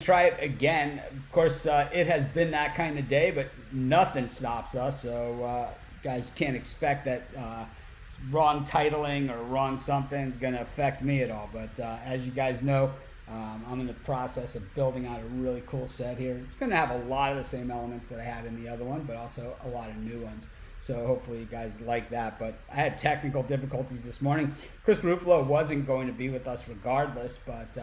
try it again. Of course, it has been that kind of day, but nothing stops us. So, guys can't expect that wrong titling or wrong something is going to affect me at all. But as you guys know, I'm in the process of building out a really cool set here. It's going to have a lot of the same elements that I had in the other one, but also a lot of new ones. So hopefully you guys like that. But I had technical difficulties this morning. Chris Ruffalo wasn't going to be with us regardless, but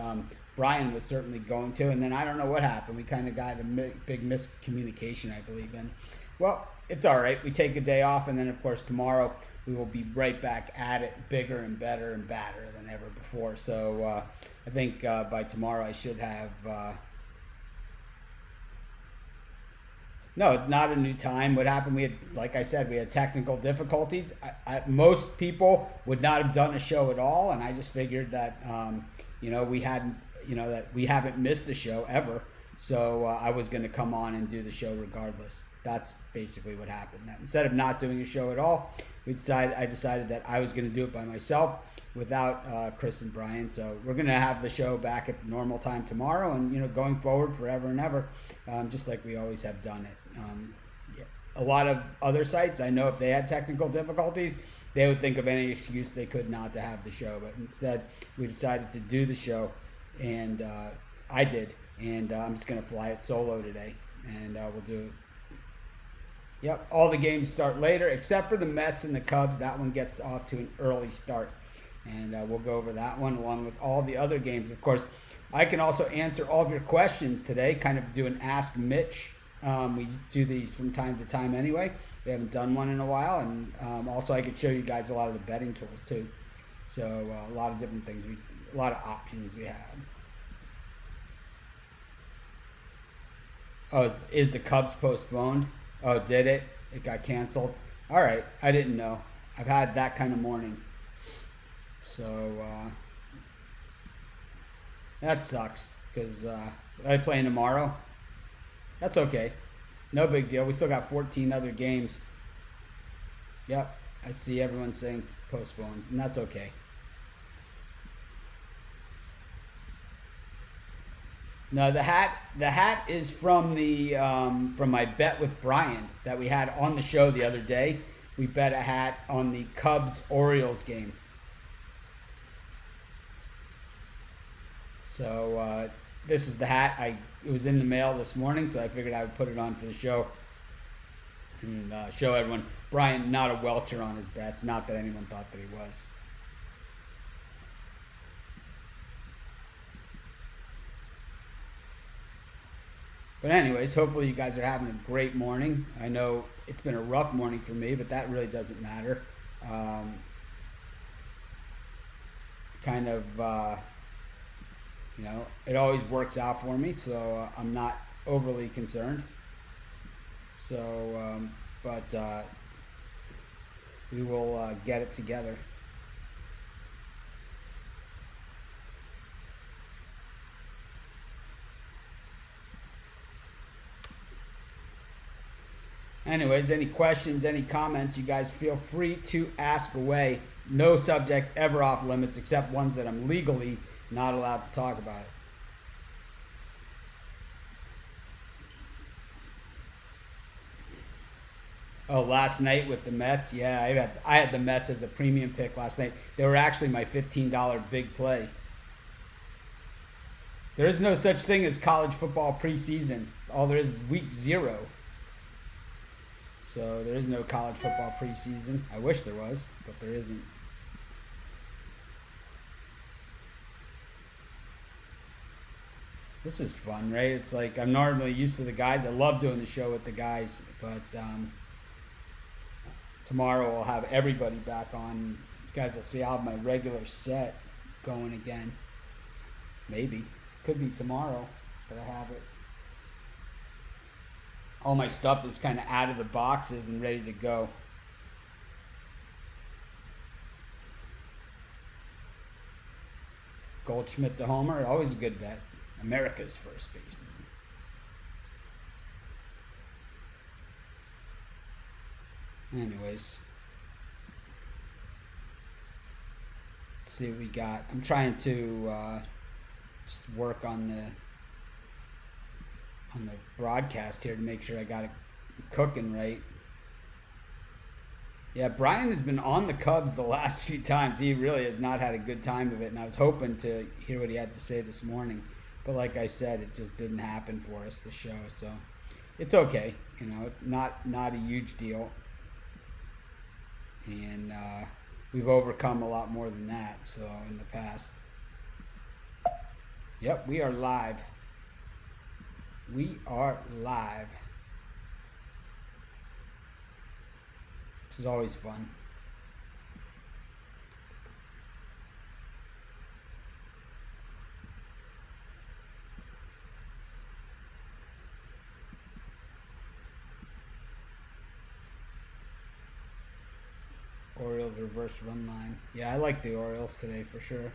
Brian was certainly going to. And then I don't know what happened. We kind of got a big miscommunication, I believe. And well, it's all right. We take a day off, and then of course tomorrow we will be right back at it, bigger and better and badder than ever before. So I think by tomorrow I should have. No, it's not a new time. What happened? We had, like I said, we had technical difficulties. Most people would not have done a show at all, and I just figured that we hadn't, that we haven't missed a show ever. So I was going to come on and do the show regardless. That's basically what happened. That instead of not doing a show at all, I decided that I was going to do it by myself without Chris and Brian. So we're going to have the show back at the normal time tomorrow, and going forward forever and ever, just like we always have done it. A lot of other sites, I know if they had technical difficulties, they would think of any excuse they could not to have the show. But instead, we decided to do the show, and I did. And I'm just going to fly it solo today, and we'll do it. Yep, all the games start later, except for the Mets and the Cubs. That one gets off to an early start, and we'll go over that one along with all the other games. Of course, I can also answer all of your questions today, kind of do an Ask Mitch. We do these from time to time anyway. We haven't done one in a while, and also I could show you guys a lot of the betting tools too. So a lot of different things, a lot of options we have. Oh, is the Cubs postponed? Oh, did it? It got canceled? All right, I didn't know. I've had that kind of morning. So that sucks because I play tomorrow. That's okay. No big deal. We still got 14 other games. Yep, I see everyone saying it's postponed, and that's okay. No, the hat is from from my bet with Brian that we had on the show the other day. We bet a hat on the Cubs-Orioles game. So this is the hat. It was in the mail this morning, so I figured I would put it on for the show and show everyone. Brian, not a welcher on his bets. Not that anyone thought that he was. But anyways, hopefully you guys are having a great morning. I know it's been a rough morning for me, but that really doesn't matter. Kind of, it always works out for me, so I'm not overly concerned. So, but we will get it together. Anyways, any questions, any comments, you guys feel free to ask away. No subject ever off limits except ones that I'm legally not allowed to talk about. Oh, last night with the Mets? Yeah, I had the Mets as a premium pick last night. They were actually my $15 big play. There is no such thing as college football preseason. All there is week 0. So there is no college football preseason. I wish there was, but there isn't. This is fun, right? It's like I'm normally used to the guys. I love doing the show with the guys, but tomorrow we'll have everybody back on. You guys will see I'll have my regular set going again. Maybe. Could be tomorrow, but I have it. All my stuff is kind of out of the boxes and ready to go. Goldschmidt to homer, always a good bet. America's first baseman. Anyways, let's see what we got. I'm trying to just work on the on the broadcast here to make sure I got it cooking right. Yeah, Brian has been on the Cubs the last few times. He really has not had a good time of it, and I was hoping to hear what he had to say this morning. But like I said, it just didn't happen for us, the show. So it's okay, not a huge deal. And we've overcome a lot more than that, so in the past. Yep, we are live. We are live. Which is always fun. Orioles reverse run line. Yeah, I like the Orioles today for sure.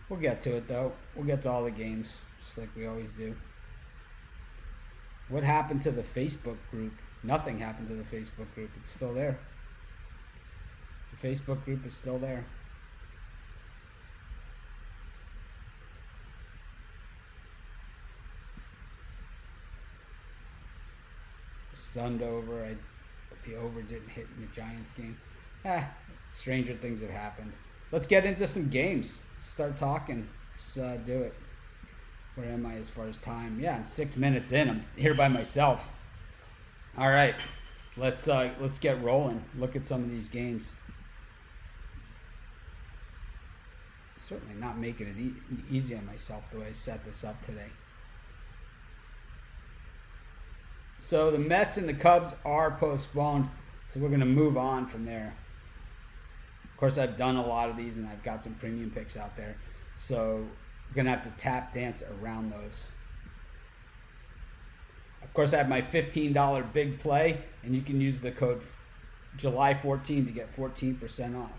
We'll get to it though. We'll get to all the games, just like we always do. What happened to the Facebook group? Nothing happened to the Facebook group. It's still there. The Facebook group is still there. Stunned over. The over didn't hit in the Giants game. Stranger things have happened. Let's get into some games. Start talking. Just do it. Where am I as far as time? Yeah, I'm 6 minutes in. I'm here by myself. All right, let's get rolling. Look at some of these games. Certainly not making it easy on myself the way I set this up today. So the Mets and the Cubs are postponed, so we're going to move on from there. Of course, I've done a lot of these, and I've got some premium picks out there. So we're going to have to tap dance around those. Of course, I have my $15 big play, and you can use the code July14 to get 14% off.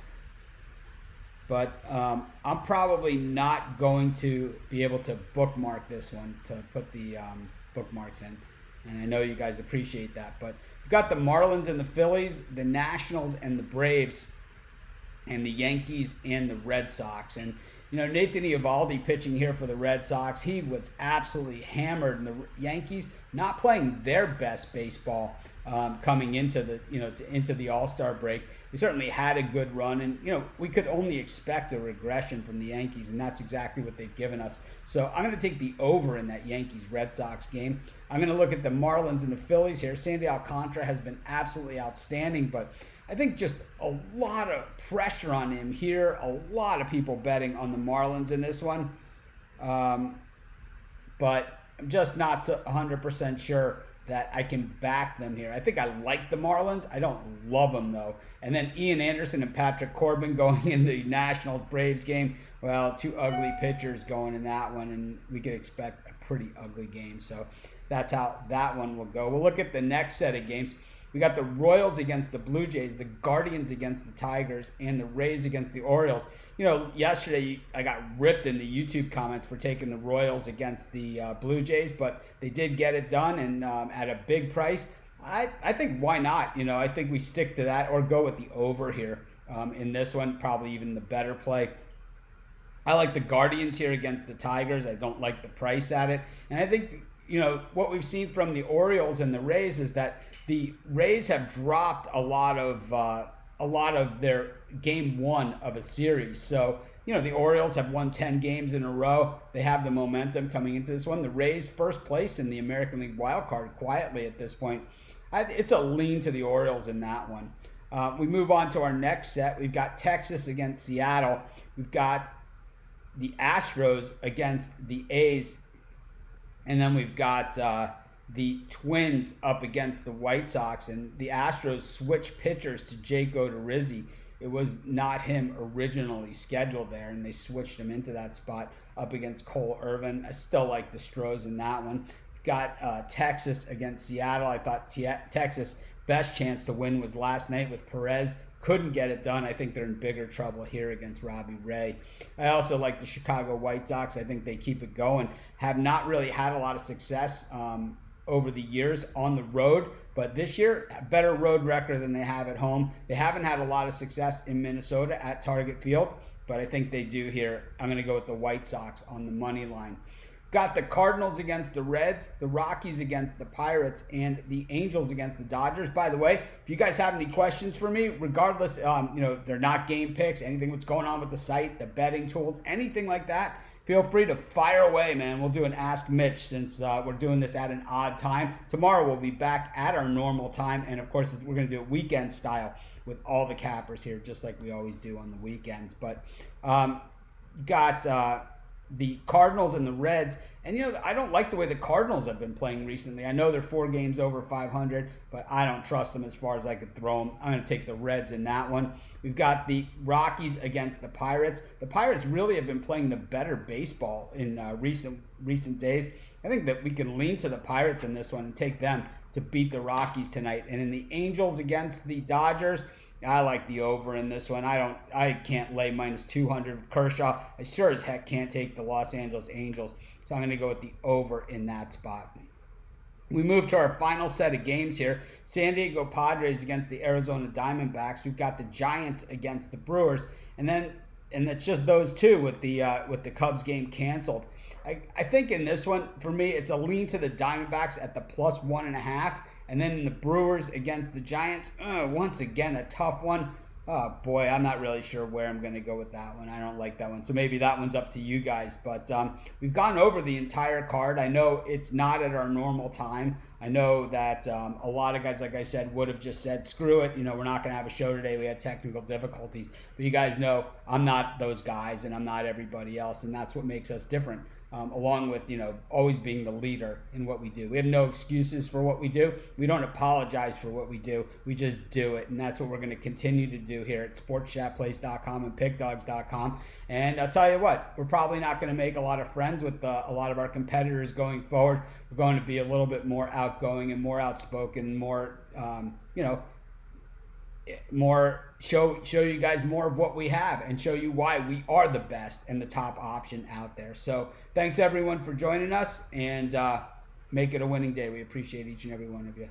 But I'm probably not going to be able to bookmark this one to put the bookmarks in. And I know you guys appreciate that. But we've got the Marlins and the Phillies, the Nationals and the Braves, and the Yankees and the Red Sox. And, Nathan Eovaldi pitching here for the Red Sox. He was absolutely hammered. And the Yankees not playing their best baseball coming into the, into the All-Star break. They certainly had a good run. And, we could only expect a regression from the Yankees. And that's exactly what they've given us. So I'm going to take the over in that Yankees-Red Sox game. I'm going to look at the Marlins and the Phillies here. Sandy Alcantara has been absolutely outstanding, but I think just a lot of pressure on him here. A lot of people betting on the Marlins in this one. But I'm just not 100% sure that I can back them here. I think I like the Marlins. I don't love them, though. And then Ian Anderson and Patrick Corbin going in the Nationals-Braves game. Well, two ugly pitchers going in that one, and we could expect a pretty ugly game. So that's how that one will go. We'll look at the next set of games. We got the Royals against the Blue Jays, the Guardians against the Tigers, and the Rays against the Orioles. Yesterday I got ripped in the YouTube comments for taking the Royals against the Blue Jays, but they did get it done, and at a big price. I think why not? I think we stick to that or go with the over here in this one, probably even the better play. I like the Guardians here against the Tigers. I don't like the price at it. And I think, what we've seen from the Orioles and the Rays is that the Rays have dropped a lot of their game one of a series. So, the Orioles have won 10 games in a row. They have the momentum coming into this one. The Rays first place in the American League wild card quietly at this point. It's a lean to the Orioles in that one. We move on to our next set. We've got Texas against Seattle. We've got the Astros against the A's. And then we've got the Twins up against the White Sox. And the Astros switched pitchers to Jake Odorizzi. It was not him originally scheduled there, and they switched him into that spot up against Cole Irvin. I still like the Stros in that one. Got Texas against Seattle. I thought Texas' best chance to win was last night with Perez. Couldn't get it done. I think they're in bigger trouble here against Robbie Ray. I also like the Chicago White Sox. I think they keep it going. Have not really had a lot of success over the years on the road, but this year, a better road record than they have at home. They haven't had a lot of success in Minnesota at Target Field. but I think they do here. I'm going to go with the White Sox on the money line. Got the Cardinals against the Reds, the Rockies against the Pirates, and the Angels against the Dodgers. By the way, if you guys have any questions for me, regardless, they're not game picks, anything that's going on with the site, the betting tools, anything like that, feel free to fire away, man. We'll do an Ask Mitch since we're doing this at an odd time. Tomorrow we'll be back at our normal time, and of course we're going to do it weekend style with all the cappers here, just like we always do on the weekends. But got the Cardinals and the Reds, and I don't like the way the Cardinals have been playing recently. I know they're 4 games over 500, but I don't trust them as far as I could throw them. I'm going to take the Reds in that one. We've got the Rockies against the Pirates. The Pirates really have been playing the better baseball in recent days. I think that we can lean to the Pirates in this one and take them to beat the Rockies tonight. And in the Angels against the Dodgers, I like the over in this one. I can't lay minus 200 with Kershaw. I sure as heck can't take the Los Angeles Angels. So I'm going to go with the over in that spot. We move to our final set of games here. San Diego Padres against the Arizona Diamondbacks. We've got the Giants against the Brewers. And it's just those two with the Cubs game canceled. I think in this one, for me, it's a lean to the Diamondbacks at the plus 1.5. And then in the Brewers against the Giants, once again, a tough one. Oh, boy, I'm not really sure where I'm going to go with that one. I don't like that one. So maybe that one's up to you guys. But we've gone over the entire card. I know it's not at our normal time. I know that a lot of guys, like I said, would have just said, screw it. We're not going to have a show today. We had technical difficulties. But you guys know I'm not those guys, and I'm not everybody else. And that's what makes us different. Along with, always being the leader in what we do. We have no excuses for what we do. We don't apologize for what we do. We just do it. And that's what we're going to continue to do here at sportschatplace.com and pickdogs.com. And I'll tell you what, we're probably not going to make a lot of friends with a lot of our competitors going forward. We're going to be a little bit more outgoing and more outspoken, more, more show you guys more of what we have and show you why we are the best and the top option out there. So thanks everyone for joining us, and make it a winning day. We appreciate each and every one of you.